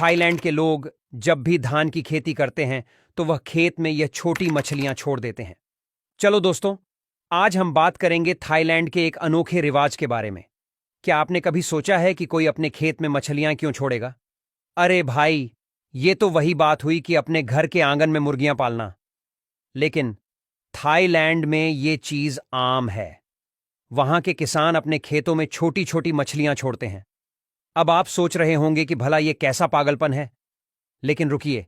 Thailand के लोग जब भी धान की खेती करते हैं तो वह खेत में यह छोटी मछलियां छोड़ देते हैं। चलो दोस्तों, आज हम बात करेंगे थाईलैंड के एक अनोखे रिवाज के बारे में। क्या आपने कभी सोचा है कि कोई अपने खेत में मछलियां क्यों छोड़ेगा? अरे भाई, ये तो वही बात हुई कि अपने घर के आंगन में मुर्गियां पालना। लेकिन थाईलैंड में ये चीज आम है। वहां के किसान अपने खेतों में छोटी छोटी मछलियां छोड़ते हैं। अब आप सोच रहे होंगे कि भला ये कैसा पागलपन है? लेकिन रुकिए,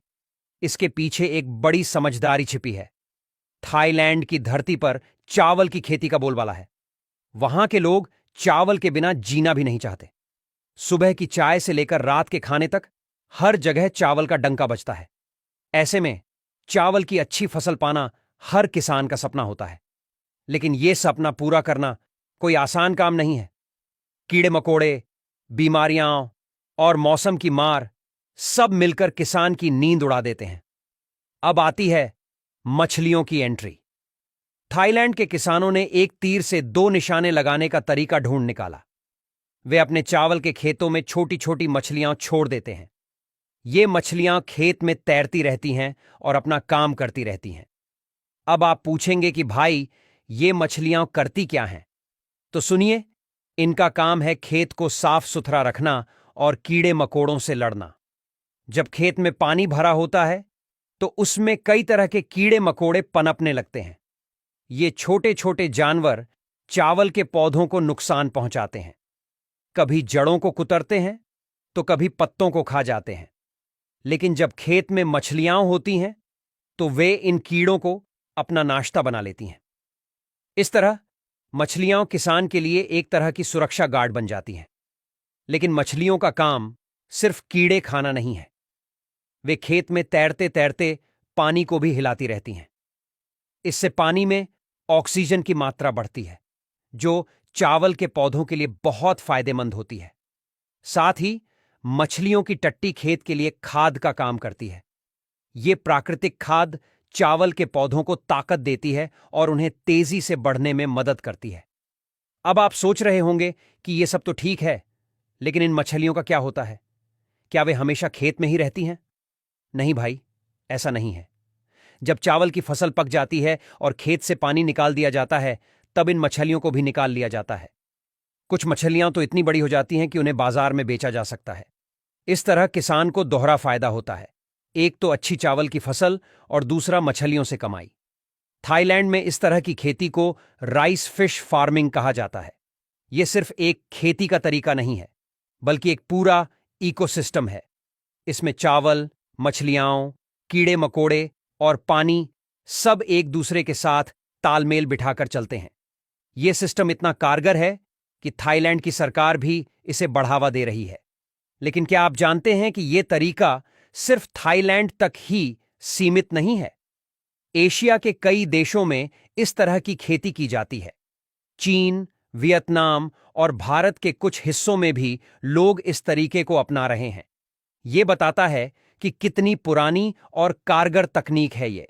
इसके पीछे एक बड़ी समझदारी छिपी है। थाईलैंड की धरती पर चावल की खेती का बोलबाला है। वहां के लोग चावल के बिना जीना भी नहीं चाहते। सुबह की चाय से लेकर रात के खाने तक हर जगह चावल का डंका बजता है। ऐसे में चावल की अच्छी फसल पाना हर किसान का सपना होता है। लेकिन यह सपना पूरा करना कोई आसान काम नहीं है। कीड़े मकोड़े, बीमारियां और मौसम की मार सब मिलकर किसान की नींद उड़ा देते हैं। अब आती है मछलियों की एंट्री। थाईलैंड के किसानों ने एक तीर से दो निशाने लगाने का तरीका ढूंढ निकाला। वे अपने चावल के खेतों में छोटी छोटी मछलियां छोड़ देते हैं। ये मछलियां खेत में तैरती रहती हैं और अपना काम करती रहती हैं। अब आप पूछेंगे कि भाई, ये मछलियां करती क्या हैं? तो सुनिए, इनका काम है खेत को साफ सुथरा रखना और कीड़े मकोड़ों से लड़ना। जब खेत में पानी भरा होता है तो उसमें कई तरह के कीड़े मकोड़े पनपने लगते हैं। ये छोटे छोटे जानवर चावल के पौधों को नुकसान पहुंचाते हैं। कभी जड़ों को कुतरते हैं तो कभी पत्तों को खा जाते हैं। लेकिन जब खेत में मछलियां होती हैं तो वे इन कीड़ों को अपना नाश्ता बना लेती हैं। इस तरह मछलियां किसान के लिए एक तरह की सुरक्षा गार्ड बन जाती हैं। लेकिन मछलियों का काम सिर्फ कीड़े खाना नहीं है। वे खेत में तैरते तैरते पानी को भी हिलाती रहती हैं। इससे पानी में ऑक्सीजन की मात्रा बढ़ती है, जो चावल के पौधों के लिए बहुत फायदेमंद होती है। साथ ही मछलियों की टट्टी खेत के लिए खाद का काम करती है। यह प्राकृतिक खाद चावल के पौधों को ताकत देती है और उन्हें तेजी से बढ़ने में मदद करती है। अब आप सोच रहे होंगे कि यह सब तो ठीक है, लेकिन इन मछलियों का क्या होता है? क्या वे हमेशा खेत में ही रहती हैं? नहीं भाई, ऐसा नहीं है। जब चावल की फसल पक जाती है और खेत से पानी निकाल दिया जाता है, तब इन मछलियों को भी निकाल लिया जाता है। कुछ मछलियां तो इतनी बड़ी हो जाती हैं कि उन्हें बाजार में बेचा जा सकता है। इस तरह किसान को दोहरा फायदा होता है। एक तो अच्छी चावल की फसल और दूसरा मछलियों से कमाई। थाईलैंड में इस तरह की खेती को राइस फिश फार्मिंग कहा जाता है। यह सिर्फ एक खेती का तरीका नहीं है, बल्कि एक पूरा इकोसिस्टम है। इसमें चावल, मछलियां, कीड़े मकोड़े और पानी सब एक दूसरे के साथ तालमेल बिठाकर चलते हैं। यह सिस्टम इतना कारगर है कि थाईलैंड की सरकार भी इसे बढ़ावा दे रही है। लेकिन क्या आप जानते हैं कि यह तरीका सिर्फ थाईलैंड तक ही सीमित नहीं है? एशिया के कई देशों में इस तरह की खेती की जाती है। चीन, वियतनाम और भारत के कुछ हिस्सों में भी लोग इस तरीके को अपना रहे हैं। यह बताता है कि कितनी पुरानी और कारगर तकनीक है ये।